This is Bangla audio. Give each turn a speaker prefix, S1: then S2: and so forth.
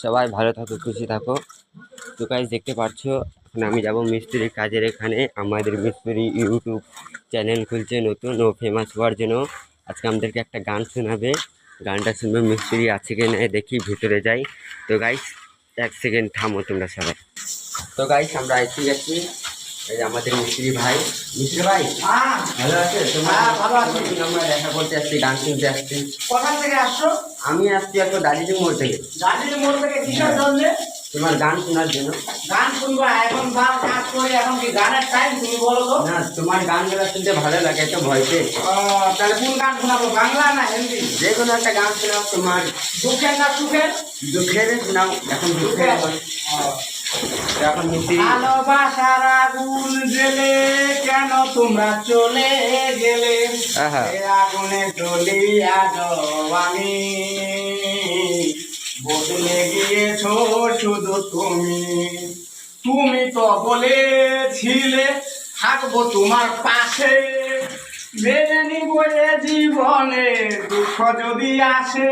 S1: সবাই ভালো থাকো, খুশি থাকো। তো গাইস দেখতে পাচ্ছ এখন আমি যাব মিস্ত্রি কাজের। এখানে আমাদের মিস্ত্রি ইউটিউব চ্যানেল খুলছে নতুন ও ফেমাস হওয়ার জন্য। আজকে আমাদেরকে একটা গান শোনাবে, গানটা শুনবে। মিস্ত্রি আছে কি না দেখি, ভিতরে যাই। তো গাইস 1 সেকেন্ড থামো তোমরা সবাই। তো গাইস আমরা এসে গেছি, এই যে আমাদের মিস্ত্রি ভাই। মিস্ত্রি ভাই ভালো আছে?
S2: ভালো আছি।
S1: আমরা দেখা করতে আসছি, গান শুনতে আসছি।
S2: কোথা থেকে আসছো?
S1: আমি আসছি একটা দার্জিলিং মোড় থেকে।
S2: দার্জিলিং মোড় থেকে কিসের জন্য?
S1: তোমার গান শোনার জন্য।
S2: গান শুনবা? এখন বাল কাজ করে, এখন কি গানের টাইম? তুমি বলো তো।
S1: না, তোমার গানগুলো শুনতে ভালো লাগে একটা ভয়েসে।
S2: তাহলে কোন গান শোনাবো, বাংলা না হিন্দি?
S1: যে কোনো একটা গান শোনাও তোমার।
S2: দুঃখের না সুখের?
S1: দুঃখের শোনাও। এখন দুঃখের এখন মিস্ত্রি।
S2: ভালোবাসার আগুন জ্বেলে কেন তোমরা চলে গেলে?
S1: আহা।
S2: এ আগুনে জ্বলিয়া আমি, বদলে গিয়েছো শুধু তুমি। তুমি তো বলেছিলে থাকবো তোমার পাশে, মেনে নিব এ জীবনে দুঃখ যদি আসে।